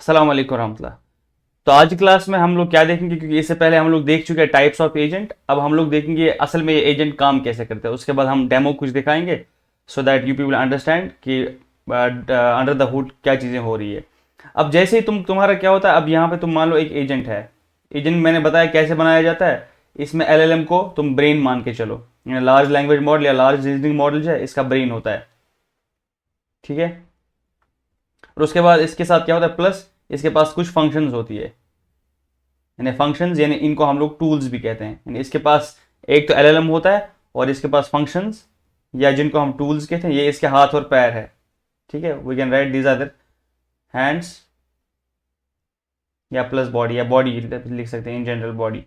अस्सलाम वालेकुम रहमतुल्लाह। तो आज की क्लास में हम लोग क्या देखेंगे, क्योंकि इससे पहले हम लोग देख चुके हैं टाइप्स ऑफ एजेंट। अब हम लोग देखेंगे असल में ये एजेंट काम कैसे करते हैं। उसके बाद हम डेमो कुछ दिखाएंगे so that you people understand कि अंडर द हुड क्या चीज़ें हो रही है। अब जैसे ही तुम्हारा क्या होता है, अब यहाँ पे तुम मान लो एक एजेंट है। एजेंट मैंने बताया कैसे बनाया जाता है। इसमें एलएलएम को तुम ब्रेन मान के चलो, लार्ज लैंग्वेज मॉडल या लार्ज रीजनिंग मॉडल जो है इसका ब्रेन होता है। ठीक है। और उसके बाद इसके साथ क्या होता है, प्लस इसके पास कुछ फंक्शंस होती है, यानी फंक्शंस, यानी इनको हम लोग टूल्स भी कहते हैं। यानी इसके पास एक तो एलएलएम होता है और इसके पास फंक्शंस या जिनको हम टूल्स कहते हैं, ये इसके हाथ और पैर है। ठीक है, we can write these are the hands या प्लस बॉडी, या बॉडी लिख सकते हैं इन जनरल बॉडी।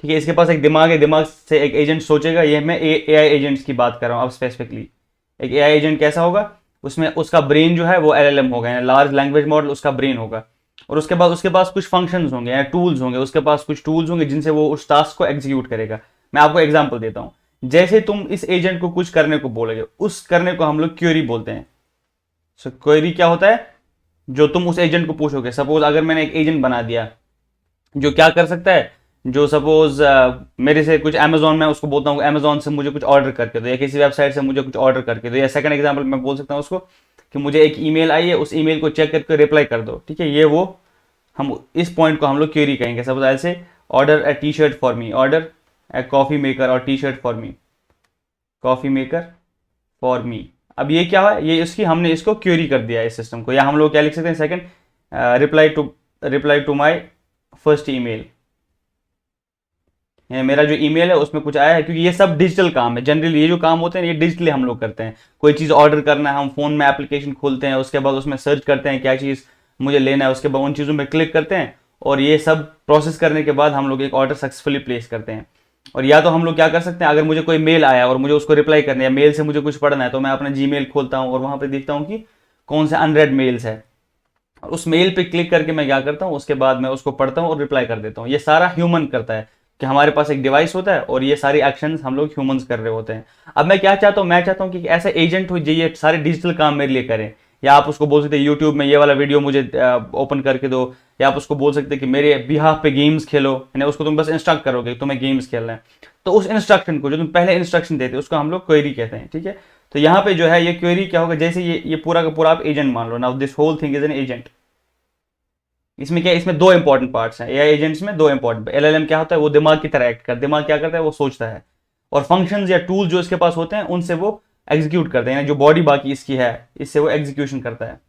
ठीक है, इसके पास एक दिमाग है, दिमाग से एक एजेंट सोचेगा। ये मैं ए आई एजेंट्स की बात कर रहा हूँ अब स्पेसिफिकली। एक ए आई एजेंट कैसा होगा, उसमें उसका ब्रेन जो है वो एलएलएम होगा, यानी लार्ज लैंग्वेज मॉडल उसका ब्रेन होगा। और उसके बाद उसके पास कुछ फंक्शंस होंगे या टूल्स होंगे, उसके पास कुछ टूल्स होंगे जिनसे वो उस टास्क को एग्जीक्यूट करेगा। मैं आपको एग्जांपल देता हूँ। जैसे तुम इस एजेंट को कुछ करने को बोलोगे, उस करने को हम लोग क्वेरी बोलते हैं। सो क्वेरी क्या होता है, जो तुम उस एजेंट को पूछोगे। सपोज अगर मैंने एक एजेंट बना दिया जो क्या कर सकता है, जो सपोज मेरे से कुछ अमेजोन में उसको बोलता हूँ अमेजोन से मुझे कुछ ऑर्डर करके दो, या किसी वेबसाइट से मुझे कुछ ऑर्डर करके दो, या सेकंड एग्जांपल मैं बोल सकता हूँ उसको कि मुझे एक ईमेल आई है, उस ईमेल को चेक करके रिप्लाई कर दो। ठीक है, ये वो हम इस पॉइंट को हम लोग क्वेरी कहेंगे। सपोज ऐसे order a T shirt for me, order a coffee maker और T shirt for me, coffee maker for me. अब ये क्या है, ये इसकी हमने इसको क्वेरी कर दिया है इस सिस्टम को। या हम लोग क्या लिख सकते हैं, second reply to my first email, मेरा जो ईमेल है उसमें कुछ आया है। क्योंकि ये सब डिजिटल काम है, जनरली ये जो काम होते हैं ये डिजिटली हम लोग करते हैं। कोई चीज़ ऑर्डर करना है, हम फोन में एप्लीकेशन खोलते हैं, उसके बाद उसमें सर्च करते हैं क्या चीज़ मुझे लेना है, उसके बाद उन चीज़ों में क्लिक करते हैं, और ये सब प्रोसेस करने के बाद हम लोग एक ऑर्डर सक्सेसफुली प्लेस करते हैं। और या तो हम लोग क्या कर सकते हैं, अगर मुझे कोई मेल आया और मुझे उसको रिप्लाई करना है, मेल से मुझे कुछ पढ़ना है, तो मैं अपना जी खोलता हूँ और वहाँ पर देखता हूँ कि कौन से अनरेड मेल्स है, और उस मेल पे क्लिक करके मैं क्या करता हूँ, उसके बाद मैं उसको पढ़ता हूँ और रिप्लाई कर देता हूँ। ये सारा ह्यूमन करता है, कि हमारे पास एक डिवाइस होता है और ये सारी एक्शंस हम लोग ह्यूमंस कर रहे होते हैं। अब मैं क्या चाहता हूँ, मैं चाहता हूँ कि ऐसा एजेंट हो जो ये सारे डिजिटल काम मेरे लिए करें। या आप उसको बोल सकते हैं यूट्यूब में ये वाला वीडियो मुझे ओपन करके दो, या आप उसको बोल सकते हैं कि मेरे बिहाफ पे गेम्स खेलो, यानी उसको तुम बस इंस्ट्रक्ट करोगे तुम्हें गेम्स खेलना है। तो उस इंस्ट्रक्शन को जो तुम पहले इंस्ट्रक्शन देते उसको हम लोग क्वेरी कहते हैं। ठीक है, तो यहाँ पे जो है ये क्वेरी क्या होगा, जैसे ये पूरा का पूरा आप एजेंट मान लो। Now this whole thing is an agent. इसमें क्या है, इसमें दो इंपॉर्टेंट पार्ट्स हैं एआई एजेंट्स में, दो इंपॉर्टेंट। एलएलएम क्या होता है, वो दिमाग की तरह एक्ट करता है। दिमाग क्या करता है, वो सोचता है। और फंक्शंस या टूल जो इसके पास होते हैं उनसे वो एग्जीक्यूट करते हैं, यानी जो बॉडी बाकी इसकी है इससे वो एग्जीक्यूशन करता है।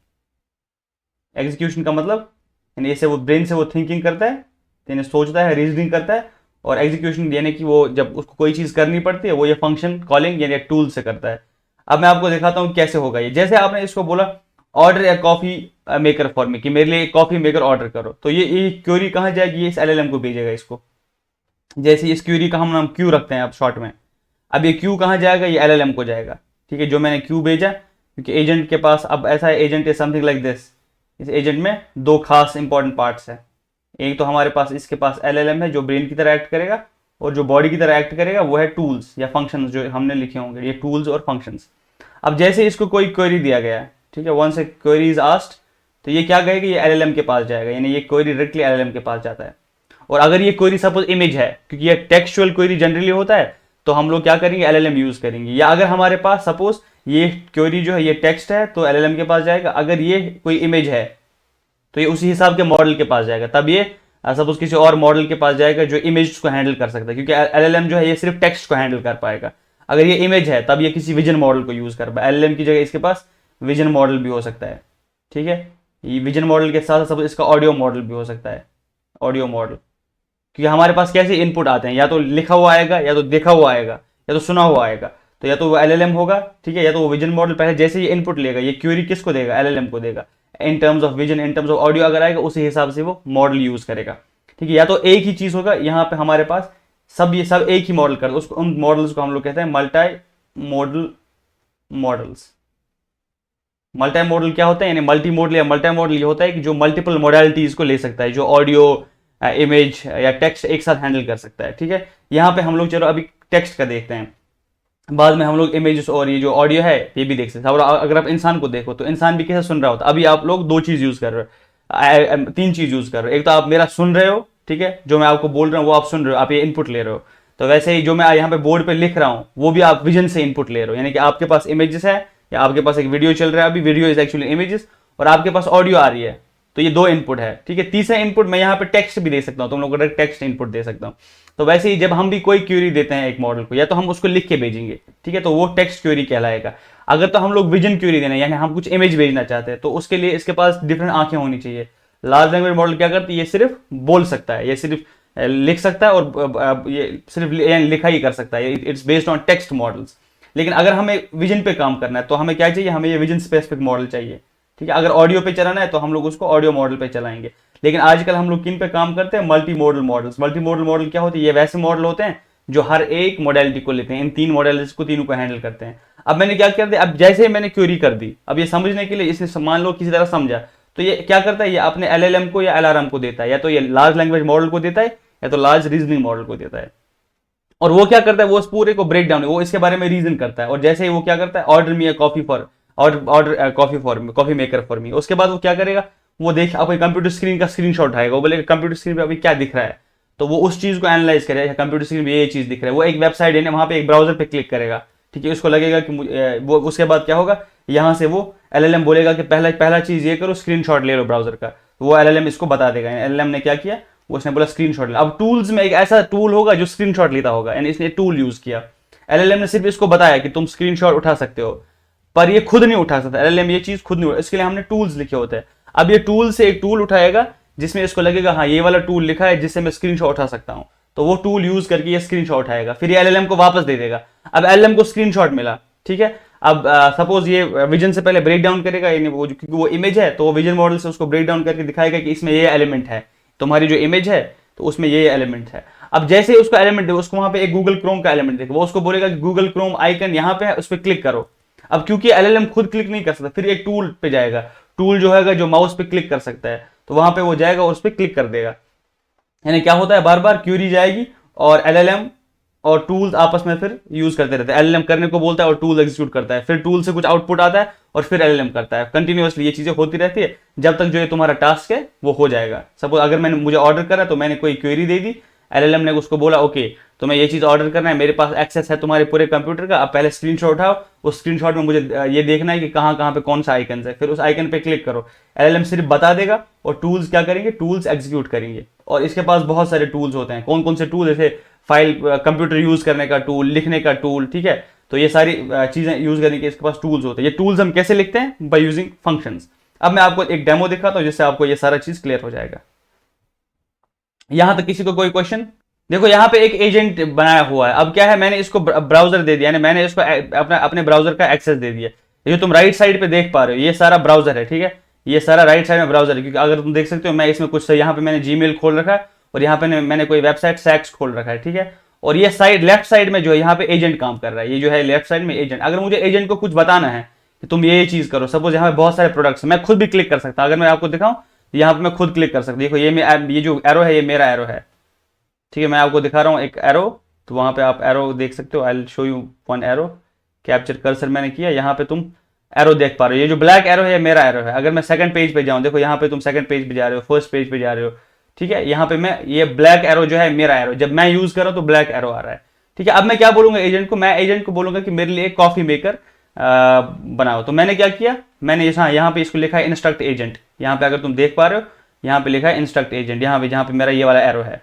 एग्जीक्यूशन का मतलब यानी इससे वो ब्रेन से वो थिंकिंग करता है, यानी सोचता है, रीजनिंग करता है। और एग्जीक्यूशन यानी कि वो जब उसको कोई चीज़ करनी पड़ती है वो ये फंक्शन कॉलिंग यानी टूल से करता है। अब मैं आपको दिखाता हूँ कैसे होगा ये। जैसे आपने इसको बोला ऑर्डर या कॉफी मेकर फॉर मी, कि मेरे लिए एक कॉफी मेकर ऑर्डर करो, तो ये क्यूरी कहाँ जाएगी, ये इस एलएलएम को भेजेगा इसको। जैसे इस क्यूरी का हम नाम क्यू रखते हैं अब शॉर्ट में। अब ये क्यू कहाँ जाएगा, ये एलएलएम को जाएगा। ठीक है, जो मैंने क्यू भेजा, क्योंकि एजेंट के पास अब ऐसा है, agent is something like this. इस एजेंट में दो खास इंपॉर्टेंट पार्ट्स है। एक तो हमारे पास इसके पास एलएलएम है जो ब्रेन की तरह एक्ट करेगा, और जो बॉडी की तरह एक्ट करेगा वो है टूल्स या फंक्शंस जो हमने लिखे होंगे, ये टूल्स और फंक्शंस। अब जैसे इसको कोई क्वेरी दिया गया है, ठीक है, once a query is asked, तो ये क्या कहेगा, ये एलएलएम के पास जाएगा, यानी ये क्वेरी डायरेक्टली एलएलएम के पास जाता है। और अगर ये क्वेरी सपोज इमेज है, क्योंकि ये टेक्सचुअल क्वेरी जनरली होता है, तो हम लोग क्या करेंगे, एलएलएम यूज करेंगे। या अगर हमारे पास सपोज ये क्वेरी जो है ये टेक्स्ट है तो एलएलएम के पास जाएगा। अगर ये कोई इमेज है तो ये उसी हिसाब के मॉडल के पास जाएगा, तब ये सपोज किसी और मॉडल के पास जाएगा जो इमेज को हैंडल कर सकता है, क्योंकि एलएलएम जो है ये सिर्फ टेक्स्ट को हैंडल कर पाएगा। अगर ये इमेज है तब ये किसी विजन मॉडल को यूज कर पाए, एलएलएम की जगह इसके पास विजन मॉडल भी हो सकता है। ठीक है, ये विजन मॉडल के साथ साथ इसका ऑडियो मॉडल भी हो सकता है, ऑडियो मॉडल। क्योंकि हमारे पास कैसे इनपुट आते हैं, या तो लिखा हुआ आएगा, या तो देखा हुआ आएगा, या तो सुना हुआ आएगा। तो या तो वो एलएलएम होगा, ठीक है, या तो वो विजन मॉडल। पहले जैसे ये इनपुट लेगा, ये क्वेरी किसको देगा, एलएलएम को देगा। In terms of vision, in terms of audio अगर आएगा, उसी हिसाब से वो मॉडल यूज करेगा। ठीक है, या तो एक ही चीज होगा यहाँ पे हमारे पास, ये सब एक ही मॉडल कर, उसको उन मॉडल्स को हम लोग कहते हैं multi modal models. Multi modal क्या होता है, यानी मल्टी मॉडल या मल्टी मॉडल ये होता है कि जो मल्टीपल मॉडलिटीज को ले सकता है, जो ऑडियो, इमेज या टेक्स्ट एक साथ हैंडल कर सकता है। ठीक है, यहाँ पे हम लोग चलो अभी टेक्स्ट का देखते हैं। बाद में हम लोग इमेजेस और ये जो ऑडियो है ये भी देख सकते हैं। और अगर आप इंसान को देखो तो इंसान भी कैसे सुन रहा होता है। अभी आप लोग दो चीज यूज कर रहे हो, तीन चीज यूज कर रहे हो। एक तो आप मेरा सुन रहे हो, ठीक है, जो मैं आपको बोल रहा हूँ वो आप सुन रहे हो, आप ये इनपुट ले रहे हो। तो वैसे ही जो मैं यहाँ पे बोर्ड पे लिख रहा हूँ वो भी आप विजन से इनपुट ले रहे हो, यानी कि आपके पास इमेजेस है या आपके पास एक वीडियो चल रहा है, अभी वीडियो इज एक्चुअली इमेजेस, और आपके पास ऑडियो आ रही है। तो ये दो इनपुट है, ठीक है। तीसरा इनपुट मैं यहाँ पे टेक्स्ट भी दे सकता हूँ, तुम लोग को टेक्स्ट इनपुट दे सकता हूँ। तो वैसे ही जब हम भी कोई क्वेरी देते हैं एक मॉडल को, या तो हम उसको लिख के भेजेंगे, ठीक है, तो वो टेक्स्ट क्वेरी कहलाएगा। अगर तो हम लोग विजन क्वेरी देना है, यानी हम कुछ इमेज भेजना चाहते हैं, तो उसके लिए इसके पास डिफरेंट आंखें होनी चाहिए। लार्ज लैंग्वेज मॉडल क्या करती है, ये सिर्फ बोल सकता है, ये सिर्फ लिख सकता है, और ये सिर्फ लिखा ही कर सकता है, it's based on text models. लेकिन अगर हमें विजन पे काम करना है तो हमें क्या चाहिए, हमें ये विजन स्पेसिफिक मॉडल चाहिए, ठीक है। अगर ऑडियो पे चलाना है तो हम लोग उसको ऑडियो मॉडल पे चलाएंगे। लेकिन आजकल हम लोग किन पे काम करते हैं, multi modal models. Multi modal model क्या होती है, ये वैसे मॉडल होते हैं जो हर एक मॉडलिटी को लेते हैं, इन तीन मॉडल्स को, तीनों को हैंडल करते हैं। अब मैंने क्या कर दिया, अब जैसे ही मैंने क्वेरी कर दी, अब ये समझने के लिए इसने मान लो किसी तरह समझा, तो ये क्या करता है, ये अपने एलएलएम को या एलआरएम को देता है, या तो ये लार्ज लैंग्वेज मॉडल को देता है या तो लार्ज रीजनिंग मॉडल को देता है। और वो क्या करता है, वो उस पूरे को ब्रेक डाउन, वो इसके बारे में रीजन करता है। और जैसे ही वो क्या करता है, order me a coffee for order coffee for me, coffee maker for मी, उसके बाद वो क्या करेगा, वो देख अपने कंप्यूटर स्क्रीन का स्क्रीनशॉट उठाएगा, वो बोलेगा कंप्यूटर स्क्रीन पे अभी क्या दिख रहा है, तो वो उस चीज को एनालाइज करेगा, कंप्यूटर स्क्रीन पे ये चीज दिख रहा है। वो एक वेबसाइट है, वहां पे एक ब्राउजर पे क्लिक करेगा, ठीक है, उसको लगेगा कि वो, उसके बाद क्या होगा, यहाँ से वो एलएलएम बोलेगा कि पहला पहला चीज ये करो, स्क्रीनशॉट ले लो ब्राउजर का। तो वो एलएलएम इसको बता देगा, एलएलएम ने क्या किया, उसने बोला स्क्रीनशॉट ले। अब टूल्स में एक ऐसा टूल होगा जो स्क्रीनशॉट लेता होगा, यानी इसने टूल यूज किया। एलएलएम ने सिर्फ इसको बताया कि तुम स्क्रीनशॉट उठा सकते हो, पर ये खुद नहीं उठा सकता, एलएलएम ये चीज खुद नहीं उठा, इसके लिए हमने टूल्स लिखे होते हैं। अब ये टूल से एक टूल उठाएगा जिसमें इसको लगेगा हाँ ये वाला टूल लिखा है जिससे मैं स्क्रीनशॉट उठा सकता हूं, तो वो टूल यूज करके ये स्क्रीनशॉट उठाएगा, फिर ये एलएलएम को वापस दे देगा। अब एलएलएम को स्क्रीनशॉट मिला, ठीक है। अब सपोज ये विजन से पहले ब्रेक डाउन करेगा, यानी वो क्योंकि वो इमेज है तो वो विजन मॉडल से उसको ब्रेक डाउन करके दिखाएगा कि इसमें ये एलिमेंट है, तुम्हारी जो इमेज है तो उसमें ये एलिमेंट है। अब जैसे ही उसको एलिमेंट दे, उसको वहां पे एक गूगल क्रोम का एलिमेंट देगा, वो उसको बोलेगा कि गूगल क्रोम आइकन यहाँ पे है, उस पर क्लिक करो। अब क्योंकि एलएलएम खुद क्लिक नहीं कर सकता, फिर एक टूल पे जाएगा, टूल जो है जो माउस पे क्लिक कर सकता है, तो वहां पे वो जाएगा और उस पर क्लिक कर देगा। यानी क्या होता है, बार बार क्यूरी जाएगी और एलएलएम और टूल्स आपस में फिर यूज करते रहते हैं। एलएलएम करने को बोलता है और टूल एग्जीक्यूट करता है, फिर टूल से कुछ आउटपुट आता है और फिर एलएलएम करता है। कंटिन्यूअसली ये चीजें होती रहती है जब तक जो ये तुम्हारा टास्क है वो हो जाएगा। सपोज अगर मैंने मुझे ऑर्डर करा तो मैंने कोई क्वेरी दे दी, एलएलएम ने उसको बोला ओके तुम्हें ये चीज ऑर्डर करना है, मेरे पास एक्सेस है तुम्हारे पूरे कंप्यूटर का, अब पहले स्क्रीनशॉट उठाओ, उस स्क्रीनशॉट में मुझे ये देखना है कि कहाँ कहाँ पे कौन सा आइकन है, फिर उस आइकन पे क्लिक करो। एलएलएम सिर्फ बता देगा और टूल्स क्या करेंगे, टूल्स एग्जीक्यूट करेंगे। और इसके पास बहुत सारे टूल्स होते हैं, कौन कौन से टूल, जैसे फाइल कंप्यूटर यूज करने का टूल, लिखने का टूल, ठीक है। तो ये सारी चीजें यूज करने के इसके पास टूल्स होते हैं। ये टूल्स हम कैसे लिखते हैं, बाय यूजिंग फंक्शंस। अब मैं आपको एक डेमो दिखाता हूं जिससे आपको ये सारा चीज क्लियर हो जाएगा। यहां तक किसी को कोई क्वेश्चन? देखो यहाँ पे एक एजेंट बनाया हुआ है। अब क्या है, मैंने इसको ब्राउजर दे दिया, यानी मैंने इसको अपने ब्राउजर का एक्सेस दे दिया। ये जो तुम राइट साइड पे देख पा रहे हो ये सारा ब्राउजर है, ठीक है, ये सारा राइट साइड में ब्राउजर है। क्योंकि अगर तुम देख सकते हो मैं इसमें कुछ यहाँ पे मैंने जीमेल खोल रखा है और यहाँ पे मैंने कोई वेबसाइट सैक्स खोल रखा है, ठीक है। और ये साइड लेफ्ट साइड में जो है यहाँ पे एजेंट काम कर रहा है, ये जो है लेफ्ट साइड में एजेंट। अगर मुझे एजेंट को कुछ बताना है कि तुम ये चीज करो, सपोज यहाँ पे बहुत सारे प्रोडक्ट्स, मैं खुद भी क्लिक कर सकता, अगर मैं आपको दिखाऊं यहाँ पे मैं खुद क्लिक कर सकता। देखो ये जो एरो है ये मेरा एरो है, ठीक है, मैं आपको दिखा रहा हूँ एक एरो, तो वहां पे आप एरो देख सकते हो। आई will show you one arrow, capture cursor मैंने किया, यहाँ पे तुम एरो देख पा रहे हो, ये जो ब्लैक एरो है ये मेरा एरो है। अगर मैं सेकंड पेज पे जाऊं, देखो यहाँ पे तुम सेकंड पेज पे जा रहे हो, फर्स्ट पेज पे जा रहे हो, ठीक है, यहाँ पे मैं ये ब्लैक एरो जो है मेरा एरो, जब मैं यूज कर रहा हूँ तो ब्लैक एरो आ रहा है, ठीक है। अब मैं क्या बोलूंगा एजेंट को, मैं एजेंट को बोलूंगा कि मेरे लिए एक कॉफी मेकर बनाओ। तो मैंने क्या किया, मैंने यहाँ पे इसको लिखा है इंस्ट्रक्ट एजेंट, यहाँ पे अगर तुम देख पा रहे हो यहाँ पे लिखा है इंस्ट्रक्ट एजेंट, यहाँ पे जहाँ पे मेरा ये वाला एरो है।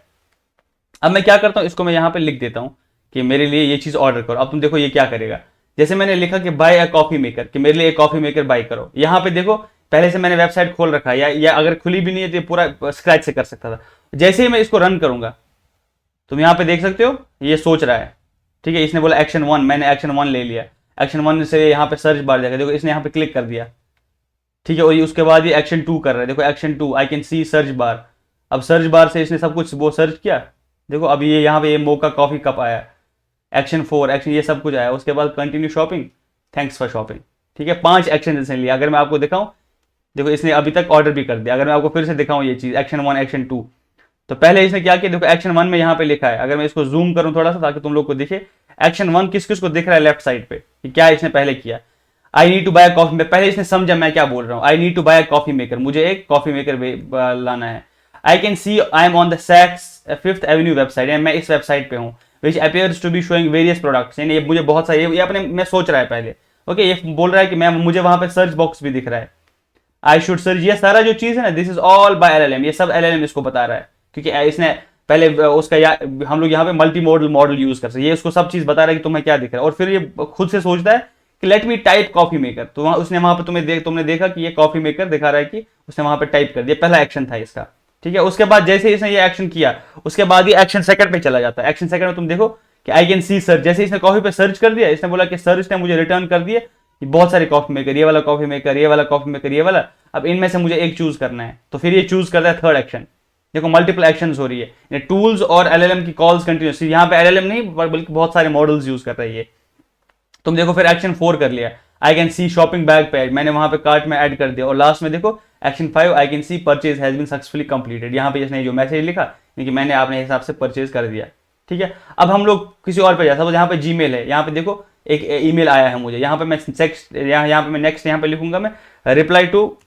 अब मैं क्या करता हूं, इसको मैं यहां पे लिख देता हूं कि मेरे लिए ये चीज ऑर्डर करो। अब तुम देखो ये क्या करेगा, जैसे मैंने लिखा कि बाय अ कॉफी मेकर, कि मेरे लिए एक कॉफी मेकर बाय करो। यहां पे देखो पहले से मैंने वेबसाइट खोल रखा है, या अगर खुली भी नहीं है तो ये पूरा स्क्रैच से कर सकता था। जैसे ही मैं इसको रन करूंगा तुम यहां पे देख सकते हो ये सोच रहा है, ठीक है। इसने बोला एक्शन 1, मैंने एक्शन 1 ले लिया। एक्शन 1 से यहाँ पे सर्च बार जाएगा, देखो इसने यहाँ पे क्लिक कर दिया, ठीक है। और उसके बाद ये एक्शन 2 कर रहा है, देखो action 2 I can C search bar. अब सर्च बार से इसने सब कुछ वो सर्च किया, देखो अभी ये यहाँ पे ये मोका कॉफी कप आया, एक्शन 4 एक्शन ये सब कुछ आया। उसके बाद continue shopping, thanks for shopping, ठीक है। 5 एक्शन इसने लिया। अगर मैं आपको दिखाऊं, देखो इसने अभी तक ऑर्डर भी कर दिया। अगर मैं आपको फिर से दिखाऊं ये चीज एक्शन 1 एक्शन 2, तो पहले इसने क्या किया, देखो एक्शन 1 में यहाँ पे लिखा है, अगर मैं इसको जूम करूं थोड़ा सा ताकि तुम लोग को दिखे, एक्शन 1 किस किस को दिख रहा है लेफ्ट साइड पे कि क्या इसने पहले किया। I need to buy coffee, पहले इसने समझा मैं क्या बोल रहा हूँ। I need to buy coffee maker, मुझे एक कॉफी मेकर लाना है। I can see I am on the Saks 5th avenue website, मैं इस वेबसाइट पे हूँ। Which appears to be showing various products, यानी मुझे बहुत सारे, ये अपने मैं सोच रहा है पहले। ओके, ये बोल रहा है कि मैं, मुझे वहां पे सर्च बॉक्स भी दिख रहा है, आई शुड सर्च। ये सारा जो चीज है ना, this is all by LLM, ये सब एलएलएम इसको बता रहा है, क्योंकि इसने पहले उसका हम लोग यहाँ पे मल्टी मॉडल यूज कर सकते हैं। ये उसको सब चीज बता रहा है कि तुम्हें क्या दिख रहा है, और फिर ये खुद से सोचता है कि let me type coffee maker. तो उसने वहां पे तुमने देखा कि ये कॉफी मेकर दिखा रहा है, कि उसने वहां पे टाइप कर दिया, पहला एक्शन था इसका। ठीक है, उसके बाद जैसे इसने ये एक्शन किया, उसके बाद ये एक्शन सेकंड पे चला जाता है। एक्शन सेकंड में तुम देखो कि आई कैन सी सर्च, जैसे इसने कॉफी पे सर्च कर दिया, इसने बोला कि सर्च ने मुझे रिटर्न कर दिए बहुत सारे कॉफी मेकर, ये वाला कॉफी मेकर, ये वाला कॉफी मेकर, ये वाला। अब इनमें से मुझे एक चूज करना है, तो फिर ये चूज करता है थर्ड एक्शन। देखो मल्टीपल एक्शंस हो रही है, टूल्स और एलएलएम की कॉल्स कंटिन्यूस, यहाँ पे एलएलएम नहीं बल्कि बहुत सारे मॉडल्स यूज कर रही है। तुम देखो फिर एक्शन 4 कर लिया, आई कैन सी शॉपिंग बैग पे, मैंने वहां पे कार्ट में ऐड कर दिया। और लास्ट में देखो action 5, I can see purchase has been successfully completed, यहाँ पे इसने जो मैसेज लिखा कि मैंने अपने हिसाब से परचेज कर दिया। ठीक है, अब हम लोग किसी और पे जाते हैं, यहाँ पे जीमेल है, यहाँ पे देखो एक ईमेल आया है मुझे, यहाँ पे मैं नेक्स्ट यहाँ पे लिखूंगा मैं reply to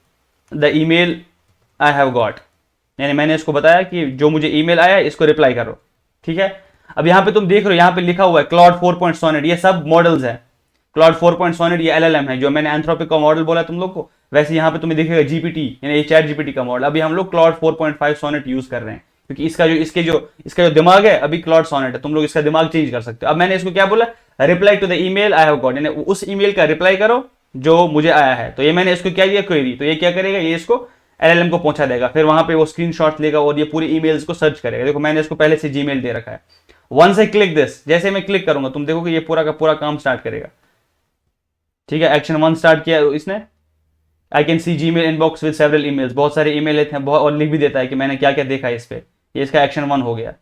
the email I have got, यानी मैंने इसको बताया कि जो मुझे ईमेल आया है इसको रिप्लाई करो। ठीक है, अब यहाँ पे तुम देख रहे हो यहाँ पे लिखा हुआ है क्लाउड 4.sonnet, ये सब मॉडल्स है। क्लाउड 4.sonnet ये एलएलएम है, जो मैंने एंथ्रोपिक का मॉडल बोला तुम लोग को, वैसे यहाँ पे तुम्हें दिखेगा जीपीटी, यानी चैट जीपीटी का मॉडल। अभी हम लोग क्लाउड 4.5 sonnet यूज कर रहे हैं, क्योंकि इसका जो दिमाग है अभी क्लाउड sonnet है, तुम लोग इसका दिमाग चेंज कर सकते हो। अब मैंने इसको क्या बोला, reply to the email I have got, यानी उस ईमेल का रिप्लाई करो जो मुझे आया है। तो ये मैंने इसको क्या दिया, क्वेरी, तो ये क्या करेगा, ये इसको एलएलएम को पहुंचा देगा, फिर वहां पे वो स्क्रीनशॉट लेगा और ये पूरी ईमेल्स को सर्च करेगा। देखो मैंने इसको पहले से जीमेल दे रखा है। वंस आई क्लिक दिस, जैसे मैं क्लिक करूंगा तुम देखो कि ये पूरा का पूरा काम स्टार्ट करेगा। ठीक है, एक्शन 1 स्टार्ट किया इसने, आई can C Gmail inbox with several emails, बहुत सारे ईमेल लेते हैं और लिख भी देता है कि मैंने क्या क्या देखा है इस पे, ये इसका एक्शन 1 हो गया।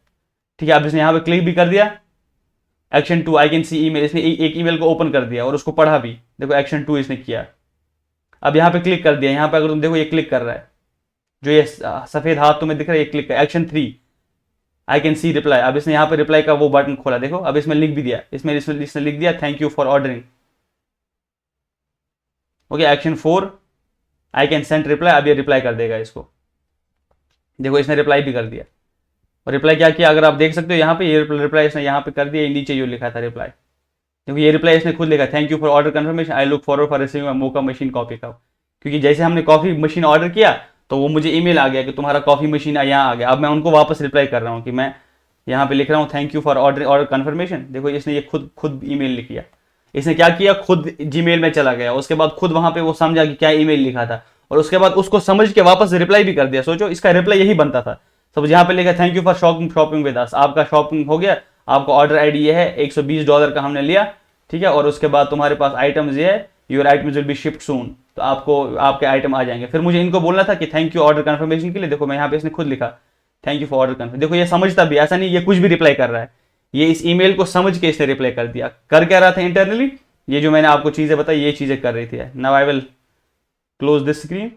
ठीक है, अब इसने यहाँ पे क्लिक भी कर दिया। Action 2, I can C email, इसने एक ईमेल को ओपन कर दिया और उसको पढ़ा भी, देखो एक्शन 2 इसने किया। अब यहाँ पे क्लिक कर दिया, यहाँ पे अगर तुम देखो ये क्लिक कर रहा है, जो ये सफेद हाथ तुम्हें दिख रहा है, ये क्लिक कर। Action 3, I can C reply, अब इसने यहाँ पे रिप्लाई का वो बटन खोला, देखो अब इसमें लिख भी दिया, इसमें इसने लिख दिया thank you for ordering. Okay, action 4, I can send reply, अब ये रिप्लाई कर देगा इसको, देखो इसने रिप्लाई भी कर दिया। और रिप्लाई क्या किया, अगर आप देख सकते हो यहाँ पे, ये रिप्लाई इसने यहाँ पे कर दिया, नीचे जो लिखा था रिप्लाई, देखो ये रिप्लाई इसने खुद लिखा, thank you for order confirmation, I look forward for receiving mocha machine coffee cup. क्योंकि जैसे हमने कॉफी मशीन ऑर्डर किया तो वो मुझे ईमेल आ गया कि तुम्हारा कॉफी मशीन यहाँ आ गया। अब मैं उनको वापस रिप्लाई कर रहा हूँ कि मैं यहाँ पे लिख रहा हूँ thank you for order confirmation. देखो इसने ये खुद ईमेल लिख किया, इसने क्या किया, खुद जीमेल में चला गया, उसके बाद खुद वहां पे वो समझा कि क्या ईमेल लिखा था, और उसके बाद उसको समझ के वापस रिप्लाई भी कर दिया। सोचो इसका रिप्लाई यही बनता था। सब यहाँ पे लिखा thank you for shopping with us, आपका शॉपिंग हो गया, आपका ऑर्डर आईडी ये है, $120 का हमने लिया। ठीक है, और उसके बाद तुम्हारे पास आइटम्स ये है, your items will be shipped soon, तो आपको आपके आइटम आ जाएंगे। फिर मुझे इनको बोलना था कि थैंक यू ऑर्डर कंफर्मेशन के लिए, देखो मैं यहाँ पे इसने खुद लिखा thank you for order confirmation. देखो ये समझता भी, ऐसा नहीं ये कुछ भी रिप्लाई कर रहा है, ये इस ईमेल को समझ के इसने रिप्लाई कर दिया। कर क्या रहा था इंटरनली, ये जो मैंने आपको चीजें बताई ये चीजें कर रही थी। Now I will close this screen.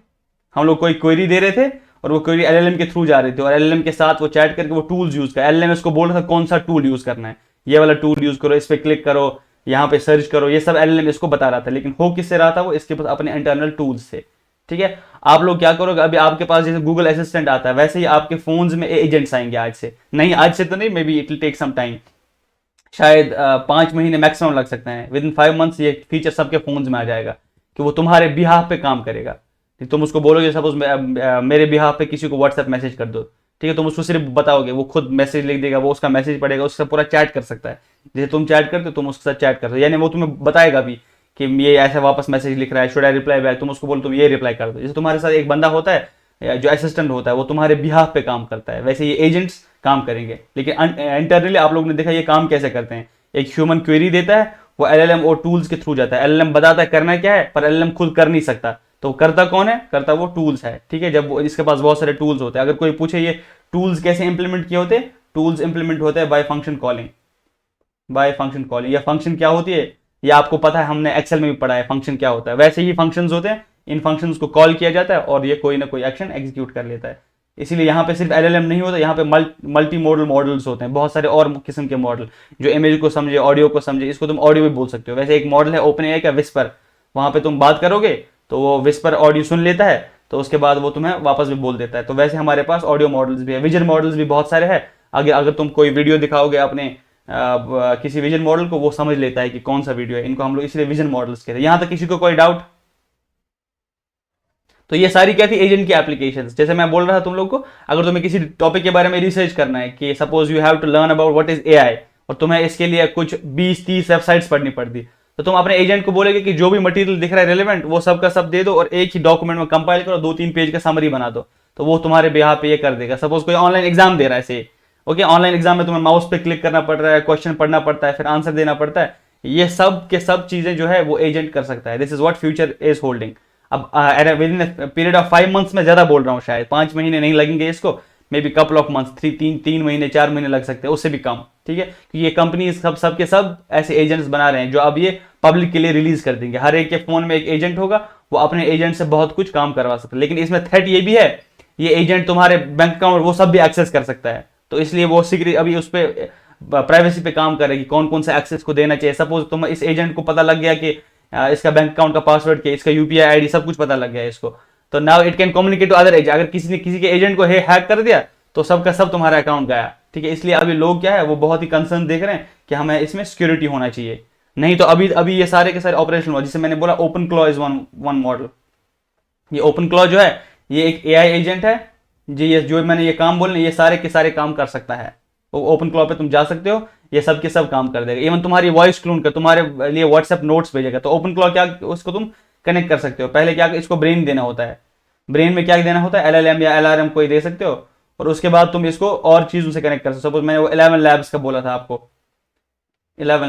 हम लोग कोई क्वेरी दे रहे थे और वो क्वेरी एलएलएम के थ्रू जा रही थी, और एलएलएम के साथ वो चैट करके वो टूल्स यूज कर, एलएलएम इसको बोल रहा था कौन सा टूल यूज करना है, ये वाला टूल यूज करो, इस पर क्लिक करो, यहाँ पे सर्च करो, ये सब एलएलएम इसको बता रहा था। लेकिन हो किससे रहा था, वो इसके पास अपने इंटरनल टूल्स से। ठीक है, आप लोग क्या करोगे, अभी आपके पास जैसे गूगल असिस्टेंट आता है वैसे ही आपके फोन्स में एजेंट्स आएंगे आज से, नहीं आज से तो नहीं, may be it will take some time, शायद 5 महीने मैक्सिमम लग सकते हैं। विद इन 5 मंथ्स ये फीचर सबके फोन्स में आ जाएगा कि वो तुम्हारे बिहाफ पे काम करेगा। तुम उसको बोलोगे सपोज मेरे बिहाफ पे किसी को व्हाट्सएप मैसेज कर दो, ठीक है, तुम उसको सिर्फ बताओगे, वो खुद मैसेज लिख देगा, वो उसका मैसेज पढ़ेगा, उससे पूरा चैट कर सकता है। जैसे तुम चैट करते हो तुम उसके साथ चैट कर सकते हो, यानी वो तुम्हें बताएगा भी कि ये ऐसा वापस मैसेज लिख रहा है, शुड आई रिप्लाई बैक, तुम उसको बोलो तुम ये रिप्लाई कर दो। जैसे तुम्हारे साथ एक बंदा होता है जो असिस्टेंट होता है, वो तुम्हारे बिहाफ पे काम करता है, वैसे ये एजेंट्स काम करेंगे। लेकिन इंटरनली आप लोगों ने देखा ये काम कैसे करते हैं, एक ह्यूमन क्वेरी देता है, वो एलएलएम और टूल्स के थ्रू जाता है, एलएलएम बताता है करना क्या है, पर एलएलएम खुद कर नहीं सकता, तो करता कौन है, करता वो टूल्स है। ठीक है, जब वो इसके पास बहुत सारे टूल्स होते हैं, अगर कोई पूछे ये टूल्स कैसे इंप्लीमेंट किए होते हैं, टूल्स इंप्लीमेंट होते हैं by function calling. By function calling, या फंक्शन क्या होती है ये आपको पता है, हमने एक्सेल में भी पढ़ा है फंक्शन क्या होता है। वैसे ही फंक्शंस होते हैं, इन फंक्शंस को कॉल किया जाता है और ये कोई ना कोई एक्शन एग्जीक्यूट कर लेता है। इसीलिए यहाँ पे सिर्फ LLM नहीं होता, यहाँ पे मल्टी मॉडल मॉडल्स होते हैं, बहुत सारे और किस्म के मॉडल जो इमेज को समझे, ऑडियो को समझे। इसको तुम ऑडियो भी बोल सकते हो। वैसे एक मॉडल है ओपन एआई का विस्पर, वहाँ पे तुम बात करोगे तो वो विस्पर ऑडियो सुन लेता है, तो उसके बाद वो तुम्हें वापस भी बोल देता है। तो वैसे हमारे पास ऑडियो मॉडल्स भी है, विजन मॉडल्स भी बहुत सारे हैं। आगे अगर तुम कोई वीडियो दिखाओगे अपने किसी विजन मॉडल को, वो समझ लेता है कि कौन सा वीडियो है। इनको हम लोग इसलिए विजन मॉडल्स कहते हैं। यहाँ तक किसी को कोई डाउट? तो ये सारी क्या थी, एजेंट की एप्लीकेशंस। जैसे मैं बोल रहा था तुम लोग को, अगर तुम्हें किसी टॉपिक के बारे में रिसर्च करना है, कि suppose you have to learn about what is AI, और तुम्हें इसके लिए कुछ 20-30 वेबसाइट्स पढ़नी पड़ती, तो तुम अपने एजेंट को बोलोगे कि जो भी मटेरियल दिख रहा है रिलेवेंट, वो सब का सब दे दो और एक ही डॉक्यूमेंट में कंपाइल करो, 2-3 पेज का समरी बना दो, तो वो तुम्हारे बिहार पे ये कर देगा। सपोज कोई ऑनलाइन एग्जाम दे रहा है से, ओके, ऑनलाइन एग्जाम में तुम्हें माउस पे क्लिक करना पड़ रहा है, क्वेश्चन पढ़ना पड़ता है, फिर आंसर देना पड़ता है, ये सब के सब चीजें जो है वो एजेंट कर सकता है। This is what future is holding. अब within period of 5 months में ज्यादा बोल रहा हूँ, शायद 5 महीने नहीं लगेंगे इसको, may be couple of months, 3 महीने 4 महीने लग सकते हैं, उससे भी कम, ठीक है। क्योंकि ये कंपनी सब के सब ऐसे एजेंट्स बना रहे हैं जो अब ये पब्लिक के लिए रिलीज कर देंगे। हर एक के फोन में एक एजेंट होगा, वो अपने एजेंट से बहुत कुछ काम करवा सकता है। लेकिन इसमें थ्रेट ये भी है, ये एजेंट तुम्हारे बैंक अकाउंट वो सब भी एक्सेस कर सकता है, तो इसलिए वो सीक्रेट अभी उस पर प्राइवेसी पे काम करेगी, कौन कौन सा एक्सेस को देना चाहिए। सपोज तुम इस एजेंट को पता लग गया कि इसका बैंक अकाउंट का पासवर्ड क्या, इसका यूपीआई आईडी सब कुछ पता लग गया इसको, तो now it can communicate to other agent. अगर किसी ने किसी के एजेंट को हैक कर दिया तो सबका सब तुम्हारा अकाउंट गया, ठीक है। इसलिए अभी लोग क्या है वो बहुत ही कंसर्न देख रहे हैं कि हमें इसमें सिक्योरिटी होना चाहिए, नहीं तो अभी ये सारे के सारे ऑपरेशनल हो। जैसे मैंने बोला open claw is one model. ये ओपन क्लॉ जो है ये एक एआई एजेंट है जी, ये जो मैंने ये काम बोले ये सारे के सारे काम कर सकता है। तो ओपन क्लॉ पे तुम जा सकते हो, ये सब के सब काम कर देगा। इवन तुम्हारी वॉइस क्लोन कर तुम्हारे लिए व्हाट्सएप नोट्स भेजेगा। तो ओपन क्लॉ क्या, उसको तुम कनेक्ट कर सकते हो। पहले क्या, इसको ब्रेन देना होता है, ब्रेन में क्या देना होता है, LLM या LRM कोई दे सकते हो, और उसके बाद तुम इसको और चीजों से कनेक्ट कर सकते हो। सपोज मैंने वो 11 लैब्स का बोला था आपको, 11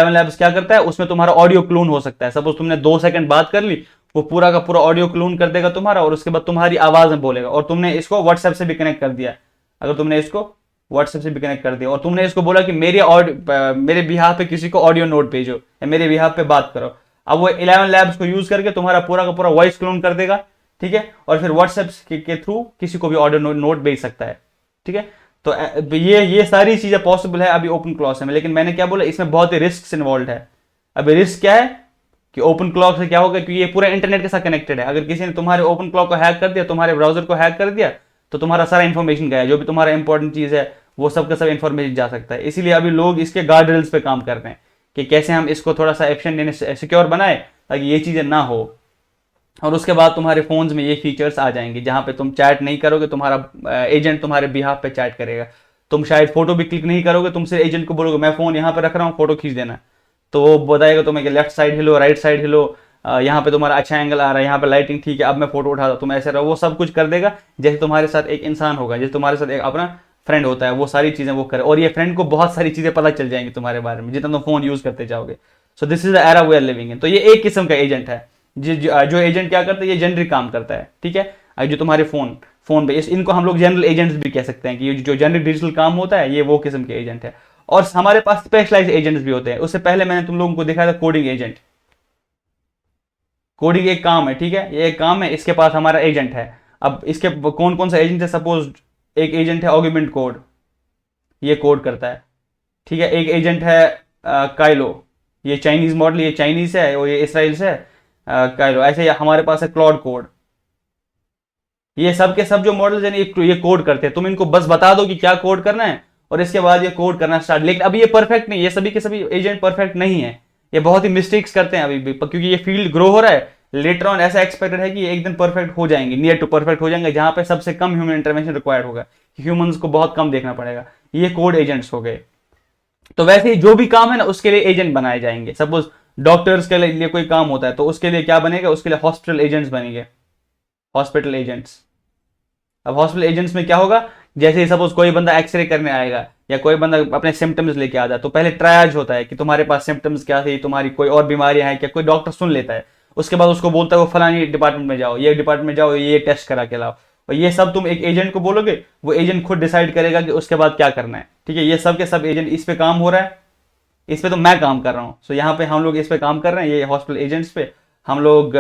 लैब्स क्या करता है, उसमें तुम्हारा ऑडियो क्लोन हो सकता है। सपोज तुमने 2 सेकंड बात कर ली, वो पूरा का पूरा ऑडियो क्लोन कर देगा तुम्हारा, और उसके बाद तुम्हारी आवाज में बोलेगा। और तुमने इसको व्हाट्सएप से भी कनेक्ट कर दिया, अगर तुमने इसको व्हाट्सएप से भी कनेक्ट कर दिया और तुमने इसको बोला कि मेरे बिहाफ पे किसी को ऑडियो नोट भेजो या मेरे बिहाफ पे बात करो, अब वो 11 लैब्स को यूज करके तुम्हारा पूरा का पूरा वॉइस क्लोन कर देगा, ठीक है। और फिर व्हाट्सएप के थ्रू किसी को भी ऑडियो नोट भेज सकता है, ठीक है। तो ये सारी चीजें पॉसिबल है अभी ओपन क्लॉ में। लेकिन मैंने क्या बोला, इसमें बहुत ही रिस्क इन्वॉल्व है। अभी रिस्क क्या है कि ओपन क्लॉ से क्या होगा, क्योंकि ये पूरा इंटरनेट के साथ कनेक्टेड है। अगर किसी ने तुम्हारे ओपन क्लॉ को हैक कर दिया, तुम्हारे ब्राउजर को हैक कर दिया, तो तुम्हारा सारा इंफॉर्मेशन गया, जो भी तुम्हारा इंपॉर्टेंट चीज है वो सब का सब इंफॉर्मेशन जा सकता है। इसीलिए अभी लोग इसके गार्ड रेल्स पे काम कर रहे हैं कि कैसे हम इसको थोड़ा सा एफिशिएंट यानी सिक्योर बनाए ताकि ये चीजें ना हो। और उसके बाद तुम्हारे फोन्स में ये फीचर्स आ जाएंगे जहां पे तुम चैट नहीं करोगे, तुम्हारा एजेंट तुम्हारे बिहाफ पे चैट करेगा। तुम शायद फोटो भी क्लिक नहीं करोगे, तुमसे एजेंट को बोलोगे मैं फोन यहाँ पे रख रहा हूँ, फोटो खींच देना, तो वो बताएगा तुम्हें कि लेफ्ट साइड हिलो, राइट साइड हिलो, यहाँ पे तुम्हारा अच्छा एंगल आ रहा है, यहाँ पे लाइटिंग ठीक है, अब मैं फोटो उठा दो, तुम ऐसे रहो। वो सब कुछ कर देगा जैसे तुम्हारे साथ एक इंसान होगा, जैसे तुम्हारे साथ एक अपना फ्रेंड होता है, वो सारी चीजें वो करे। और ये फ्रेंड को बहुत सारी चीजें पता चल जाएंगी तुम्हारे बारे में जितना तुम फोन यूज करते जाओगे। So this is the era we are living in. तो ये एक किस्म का एजेंट है जो एजेंट क्या करता है, ये जेनरिक काम करता है, ठीक है। जो तुम्हारे फोन पे इनको हम लोग जनरल एजेंट्स भी कह सकते हैं कि जो जनरल डिजिटल काम होता है ये वो किस्म के एजेंट है। और हमारे पास स्पेशलाइज एजेंट्स भी होते हैं। उससे पहले मैंने तुम लोगों को दिखाया था कोडिंग एजेंट। कोडिंग एक काम है, ठीक है, ये एक काम है, इसके पास हमारा एजेंट है। अब इसके कौन कौन सा एजेंट है, सपोज एक एजेंट है ऑगमेंट कोड, ये कोड करता है, ठीक है। एक एजेंट है काइलो, ये चाइनीज मॉडल, ये चाइनीज है और ये इसराइल से है काइलो। ऐसे हमारे पास है क्लॉड कोड। ये सब के सब जो मॉडल्स हैं ये कोड करते हैं। तुम इनको बस बता दो कि क्या कोड करना है और इसके बाद ये कोड करना स्टार्ट। लेकिन अभी ये परफेक्ट नहीं, ये सभी के सभी एजेंट परफेक्ट नहीं है, ये बहुत ही मिस्टेक्स करते हैं अभी भी, क्योंकि ये फील्ड ग्रो हो रहा है। लेटर ऑन ऐसा एक्सपेक्टेड है कि ये एक दिन परफेक्ट हो जाएंगे, नियर टू परफेक्ट हो जाएंगे, जहां पे सबसे कम ह्यूमन इंटरवेंशन रिक्वायर्ड होगा, ह्यूमंस को बहुत कम देखना पड़ेगा। ये कोड एजेंट्स हो गए। तो वैसे ही जो भी काम है ना उसके लिए एजेंट बनाए जाएंगे। सपोज डॉक्टर्स के लिए कोई काम होता है तो उसके लिए क्या बनेगा, उसके लिए हॉस्पिटल एजेंट्स बनेंगे, हॉस्पिटल एजेंट्स। अब हॉस्पिटल एजेंट्स में क्या होगा, जैसे सपोज कोई बंदा एक्सरे करने आएगा या कोई बंदा अपने सिम्टम्स लेके आता है, तो पहले ट्रायज होता है कि तुम्हारे पास सिम्टम्स क्या थी, तुम्हारी कोई और बीमारियां हैं क्या, कोई डॉक्टर सुन लेता है। उसके बाद उसको बोलता है वो फलानी डिपार्टमेंट में जाओ, ये डिपार्टमेंट में जाओ, ये टेस्ट करा के लाओ। और ये सब तुम एक एजेंट को बोलोगे, वो एजेंट खुद डिसाइड करेगा कि उसके बाद क्या करना है, ठीक है। ये सब के सब एजेंट इस पे काम हो रहा है, इस पे तो मैं काम कर रहा हूँ। सो यहाँ पे हम लोग इस पे काम कर रहे हैं, ये हॉस्पिटल एजेंट्स पे। हम लोग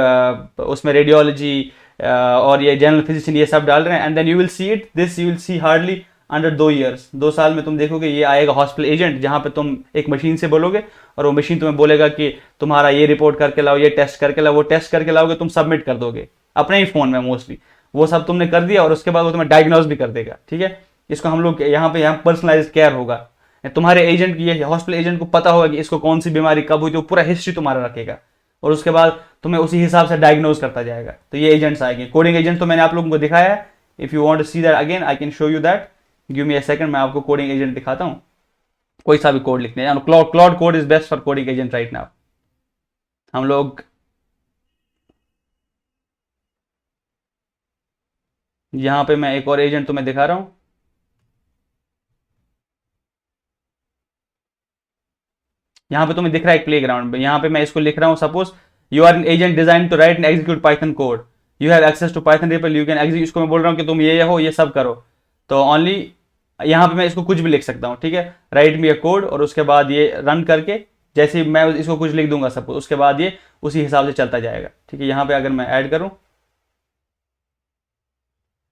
उसमें रेडियोलॉजी और ये जनरल फिजिशियन ये सब डाल रहे हैं, and then you will see it, this you will see hardly under 2 years, 2 साल में तुम देखोगे ये आएगा हॉस्पिटल एजेंट, जहाँ पे तुम एक मशीन से बोलोगे और वो मशीन तुम्हें बोलेगा कि तुम्हारा ये रिपोर्ट करके लाओ, ये टेस्ट करके लाओ, वो टेस्ट करके लाओगे, तुम सबमिट कर दोगे अपने ही फ़ोन में मोस्टली, वो सब तुमने कर दिया और उसके बाद वो तुम्हें डायग्नोज भी कर देगा। ठीक है, इसको हम लोग यहाँ पर्सनलाइज केयर होगा। तुम्हारे एजेंट की, ये हॉस्पिटल एजेंट को पता होगा कि इसको कौन सी बीमारी कब हुई, तो पूरा हिस्ट्री तुम्हारा रखेगा और उसके बाद तुम्हें उसी हिसाब से डायग्नोज करता जाएगा। तो ये एजेंट्स आएंगे। कोडिंग एजेंट तो मैंने आप लोगों को दिखाया है। If you want to see that again I can show you that, give me a second, मैं आपको कोडिंग एजेंट दिखाता हूँ। कोई सा भी कोड लिखते हैं, cloud code is best for coding agent right now. हम लोग यहाँ पे मैं एक और एजेंट तुम्हें दिखा रहा हूँ। यहाँ पे तुम्हें दिख रहा है एक प्ले ग्राउंड में, यहाँ पे मैं इसको लिख रहा हूँ, suppose you are an agent design to write and execute Python code, you have access to Python REPL, you can execute, इसको मैं बोल रहा हूँ कि तुम ये हो, ये सब करो। तो ओनली यहाँ पे मैं इसको कुछ भी लिख सकता हूँ। ठीक है, राइट मी अ कोड, और उसके बाद ये रन करके जैसे ही मैं इसको कुछ लिख दूंगा सपोज, उसके बाद ये उसी हिसाब से चलता जाएगा। ठीक है, यहाँ पे अगर मैं ऐड करूँ,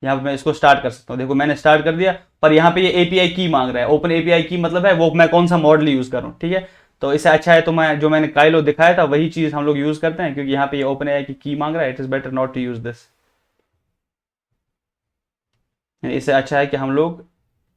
यहाँ पे मैं इसको स्टार्ट कर सकता हूँ। देखो मैंने स्टार्ट कर दिया, पर यहाँ पे ये एपीआई की मांग रहा है। ओपन एपीआई की मतलब है वो मैं कौन सा मॉडल यूज करूँ। ठीक है, तो इससे अच्छा है तो मैं जो मैंने काइलो दिखाया था वही चीज हम लोग यूज करते हैं, क्योंकि यहाँ पे ये ओपन एआई की मांग रहा है। It is better not to use this. इससे अच्छा है कि हम लोग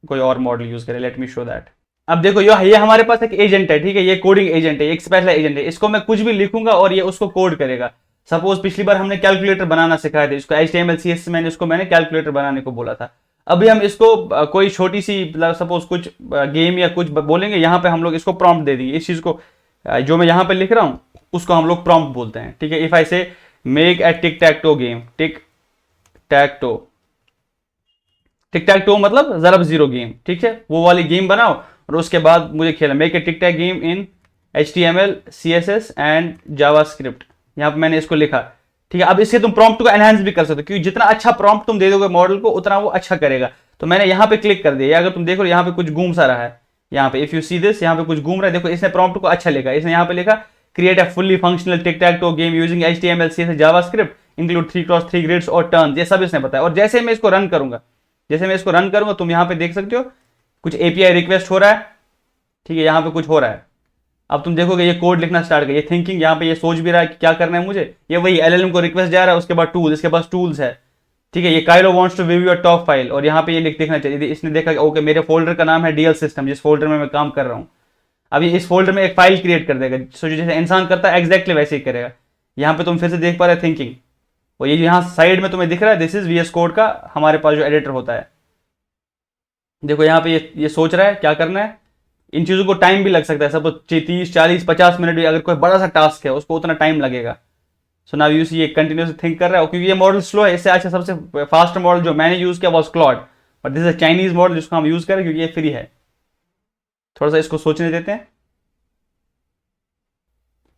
कोई और मॉडल यूज करें। Let me show that. अब देखो ये हमारे पास एक एजेंट है। ठीक है, ये कोडिंग एजेंट है, एक स्पेशल एजेंट है। इसको मैं कुछ भी लिखूंगा और ये उसको कोड करेगा। सपोज पिछली बार हमने कैलकुलेटर बनाना सिखाया था, इसको HTML CSS मैंने कैलकुलेटर बनाने को बोला था। अभी हम इसको कोई छोटी सी सपोज कुछ गेम या कुछ बोलेंगे, यहाँ पे हम लोग इसको प्रॉम्प्ट दे देंगे। इस चीज को जो मैं यहाँ पे लिख रहा हूँ उसको हम लोग प्रॉम्प्ट बोलते हैं। ठीक है, इफ आई से make a tic tac toe game, tick tac to, tick tac to मतलब जरब जीरो गेम। ठीक है, वो वाली गेम बनाओ और उसके बाद मुझे खेला, make a tic tac game in HTML CSS and JavaScript. यहाँ पे मैंने इसको लिखा। ठीक है, अब इससे तुम प्रॉम्प्ट को एनहांस भी कर सकते हो, क्योंकि जितना अच्छा प्रॉम्प्ट तुम दे दोगे मॉडल को उतना वो अच्छा करेगा। तो मैंने यहाँ पे क्लिक कर दिया, अगर तुम देखो यहाँ पे कुछ घूम सा रहा है, यहाँ पे इफ यू सी दिस, यहाँ पे कुछ घूम रहा है। देखो इसने प्रॉम्प्ट को अच्छा लिखा, इसने यहाँ पे लिखा create a fully functional tick tac toe game using HTML CSS JavaScript include 3x3 grids और टर्न्स, ये सब इसने बताया। और जैसे मैं इसको रन करूंगा, तुम यहाँ पे देख सकते हो कुछ API रिक्वेस्ट हो रहा है। ठीक है, यहाँ पे कुछ हो रहा है। अब तुम देखोगे ये कोड लिखना स्टार्ट कर, ये थिंकिंग, यहाँ पे ये सोच भी रहा है कि क्या करना है मुझे। ये वही LLM को रिक्वेस्ट जा रहा है, उसके बाद टूल, इसके पास टूल्स है। ठीक है, ये Kilo wants to view your top file, और यहाँ पे ये देखना चाहिए। इसने देखा कि ओके मेरे फोल्डर का नाम है DL सिस्टम, जिस फोल्डर में मैं काम कर रहा हूँ। अब ये इस फोल्डर में एक फाइल क्रिएट कर देगा। सोचो जैसे इंसान करता है एग्जैक्टली वैसे ही करेगा। यहाँ पे तुम फिर से देख पा रहे थिंकिंग, और ये यहाँ साइड में तुम्हें दिख रहा है, दिस इज VS कोड का हमारे पास जो एडिटर होता है। देखो यहाँ पे ये सोच रहा है क्या करना है। इन चीज़ों को टाइम भी लग सकता है, सब 30 40 50 मिनट भी, अगर कोई बड़ा सा टास्क है उसको उतना टाइम लगेगा। सो नाउ यू सी ये कंटिन्यूस थिंक कर रहा है, क्योंकि ये मॉडल स्लो है। इससे अच्छा सबसे फास्ट मॉडल जो मैंने यूज किया was Claude, but this is Chinese model जिसको हम यूज करें क्योंकि ये फ्री है। थोड़ा सा इसको सोचने देते हैं।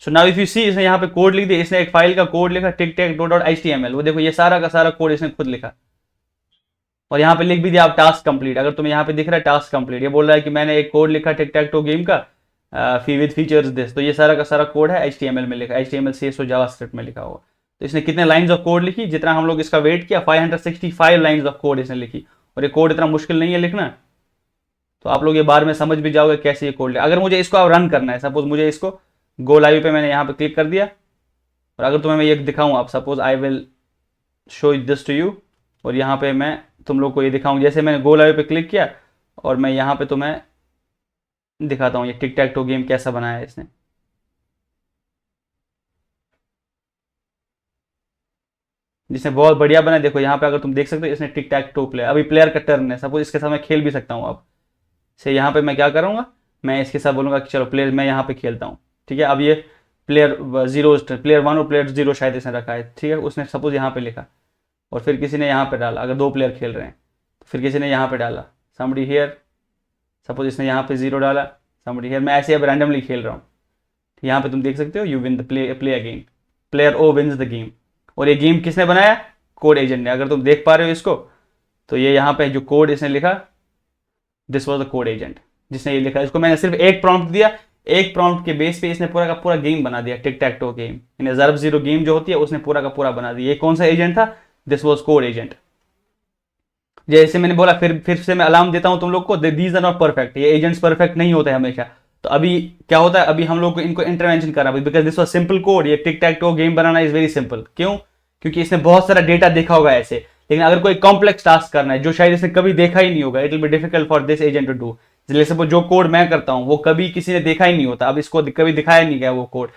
So now if you see, इसने यहाँ पे कोड लिख दिया, इसने एक फाइल का कोड लिखा tictac.html, वो देखो ये सारा का सारा कोड इसने खुद लिखा, और यहाँ पे लिख भी दिया आप टास्क कंप्लीट। अगर तुम्हें यहाँ पे दिख रहा है टास्क कंप्लीट, ये बोल रहा है कि मैंने एक कोड लिखा टिक टैक टो गेम का विद फीचर्स दिस, तो ये सारा का सारा कोड है HTML में लिखा, HTML CSS और जावास्क्रिप्ट में लिखा हुआ। तो इसने कितने लाइंस ऑफ कोड लिखी, जितना हम लोग इसका वेट किया 565 लाइंस ऑफ कोड इसने लिखी। और ये कोड इतना मुश्किल नहीं है लिखना, तो आप लोग ये बार में समझ भी जाओगे कैसे ये कोड लिखा। अगर मुझे इसको अब रन करना है, सपोज मुझे इसको गो लाइव पे मैंने यहाँ पे क्लिक कर दिया, और अगर तुम्हें मैं ये दिखाऊँ, आप suppose I will show this to you, और यहाँ पे मैं तुम लोग को ये दिखाऊं, जैसे मैंने गो लाइव पे क्लिक किया और मैं यहाँ पे तुम्हें दिखाता हूँ ये टिक टैक टो गेम कैसा बनाया है इसने। जिसने बहुत बढ़िया बनाया। देखो यहाँ पे अगर तुम देख सकते हो इसने टिक टैक टो प्लेयर, अभी प्लेयर का टर्न है, सपोज इसके साथ मैं खेल भी सकता हूँ। अब से यहाँ पे मैं क्या करूँगा, मैं इसके साथ बोलूँगा कि चलो प्लेयर, मैं यहाँ पे खेलता हूँ। ठीक है, अब ये प्लेयर 1 और प्लेयर 0 शायद इसने रखा है। ठीक है, उसने सपोज यहाँ पे लिखा, और फिर किसी ने यहाँ पे डाला, अगर 2 प्लेयर खेल रहे हैं तो फिर किसी ने यहाँ पे डाला समबडी हियर, सपोज इसने यहाँ पे 0 डाला, समबडी हियर। मैं ऐसे अब रैंडमली खेल रहा हूँ। यहाँ पे तुम देख सकते हो you win the play again, player O wins the game. और ये गेम किसने बनाया, कोड एजेंट ने। अगर तुम देख पा रहे हो इसको, तो ये यहाँ पे जो कोड इसने लिखा, this was the code agent जिसने ये लिखा। इसको मैंने सिर्फ एक प्रॉम्प्ट दिया, एक प्रॉम्प्ट के बेस पे इसने पूरा का पूरा गेम बना दिया, टिक टैक टो गेम, यानी ज़रब ज़ीरो गेम जो होती है उसने पूरा का पूरा बना दिया। ये कौन सा एजेंट था? This was code agent. जैसे मैंने बोला, फिर से मैं अलार्म देता हूं तुम लोग को, दीज आर नॉट परफेक्ट, ये एजेंट्स परफेक्ट नहीं होते हमेशा। तो अभी क्या होता है, अभी हम लोग को इनको इंटरवेंशन करना, because this was simple code. ये टिक टैक टो गेम बनाना इज वेरी सिंपल। क्यों? क्योंकि इसने बहुत सारा डेटा देखा होगा ऐसे। लेकिन अगर कोई कॉम्प्लेक्स टास्क करना है जो शायद इसने कभी देखा ही नहीं होगा, it will be difficult for this agent to do. जैसे जो कोड मैं करता हूँ वो कभी किसी ने देखा ही नहीं होता, अब इसको कभी दिखाया नहीं गया वो कोड,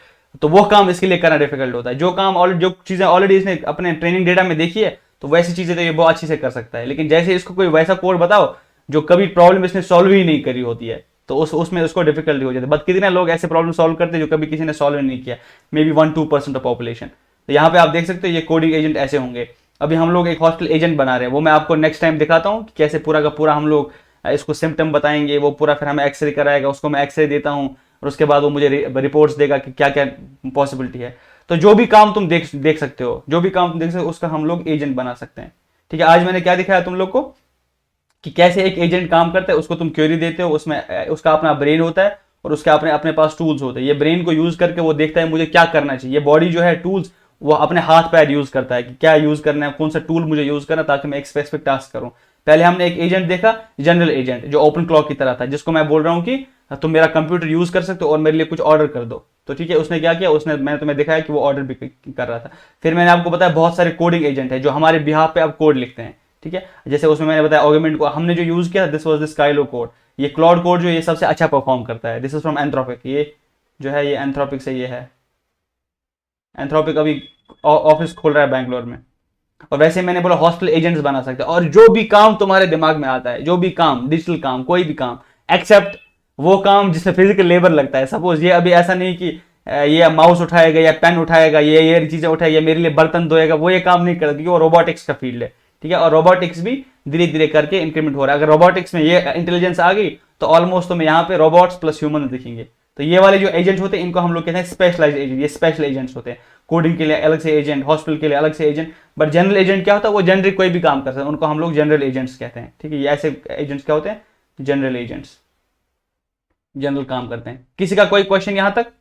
तो वो काम इसके लिए करना डिफिकल्ट होता है। जो काम ऑलरेडी, जो चीजें ऑलरेडी इसने अपने ट्रेनिंग डेटा में देखी है, तो वैसी चीजें तो ये बहुत अच्छी से कर सकता है। लेकिन जैसे इसको कोई वैसा कोड बताओ जो कभी प्रॉब्लम इसने सॉल्व ही नहीं करी होती है, तो उसमें उसको डिफिकल्टी हो जाती है। बट कितने लोग ऐसे प्रॉब्लम सॉल्व करते हैं जो कभी किसी ने सॉल्व नहीं किया? May be 1-2% of population. तो यहाँ पे आप देख सकते हो ये कोडिंग एजेंट ऐसे होंगे। अभी हम लोग एक हॉस्टल एजेंट बना रहे हैं, वो मैं आपको नेक्स्ट टाइम दिखाता हूँ कि कैसे पूरा का पूरा हम लोग इसको सिम्टम बताएंगे, वो पूरा फिर हमें एक्सरे कराएगा, उसको मैं एक्सरे देता हूँ और उसके बाद वो मुझे रिपोर्ट्स देगा कि क्या क्या पॉसिबिलिटी है। तो जो भी काम तुम देख सकते हो, जो भी काम तुम देख सकते हो, उसका हम लोग एजेंट बना सकते हैं। ठीक है, आज मैंने क्या दिखाया तुम लोग को कि कैसे एक एजेंट काम करता है। उसको तुम क्वेरी देते हो, उसमें उसका अपना ब्रेन होता है और उसके अपने अपने पास टूल्स होते हैं। ये ब्रेन को यूज करके वो देखता है मुझे क्या करना चाहिए। ये बॉडी जो है टूल्स, वो अपने हाथ पैर यूज करता है कि क्या यूज करना है, कौन सा टूल मुझे यूज करना है ताकि मैं एक स्पेसिफिक टास्क करूं। पहले हमने एक एजेंट देखा, जनरल एजेंट, जो ओपन क्लॉक की तरह था, जिसको मैं बोल रहा हूं कि तुम मेरा कंप्यूटर यूज कर सकते हो और मेरे लिए कुछ ऑर्डर कर दो। तो ठीक है, उसने क्या किया, मैंने तुम्हें दिखाया कि वो ऑर्डर भी कर रहा था। फिर मैंने आपको बताया बहुत सारे कोडिंग एजेंट है जो हमारे बिहाफ पे अब कोड लिखते हैं। ठीक है, जैसे उसमें मैंने बताया ऑर्गुमेंट को हमने जो यूज किया, दिस वाज द स्काइलो कोड। ये क्लाउड कोड जो ये सबसे अच्छा परफॉर्म करता है, दिस इज फ्रॉम एंथ्रोपिक। ये जो है ये एंथ्रोपिक से ये है। एंथ्रोपिक अभी ऑफिस खोल रहा है बैंगलोर में। और वैसे मैंने बोला हॉस्टल एजेंट्स बना सकते हैं, और जो भी काम तुम्हारे दिमाग में आता है, जो भी काम, डिजिटल काम, कोई भी काम, एक्सेप्ट वो काम जिसमें फिजिकल लेबर लगता है। सपोज ये अभी ऐसा नहीं कि ये माउस उठाएगा या पेन उठाएगा, ये चीजें उठाएगा, मेरे लिए बर्तन धोएगा, वो ये काम नहीं करता, क्योंकि वो रोबोटिक्स का फील्ड है। ठीक है, और रोबोटिक्स भी धीरे धीरे करके इंक्रीमेंट हो रहा है। अगर रोबोटिक्स में ये इंटेलिजेंस आ गई तो ऑलमोस्ट तुम्हें यहाँ पे रोबोट्स प्लस ह्यूमन दिखेंगे। तो ये वाले जो एजेंट होते हैं इनको हम लोग कहते हैं स्पेशलाइज एजेंट। ये स्पेशल एजेंट्स होते हैं, कोडिंग के लिए अलग से एजेंट, हॉस्पिटल के लिए अलग से एजेंट। बट जनरल एजेंट क्या होता है, वो जनरल कोई भी काम कर सकते हैं, उनको हम लोग जनरल एजेंट्स कहते हैं। ठीक है, ये ऐसे एजेंट्स क्या होते हैं, जनरल एजेंट्स, जनरल काम करते हैं। किसी का कोई क्वेश्चन यहां तक?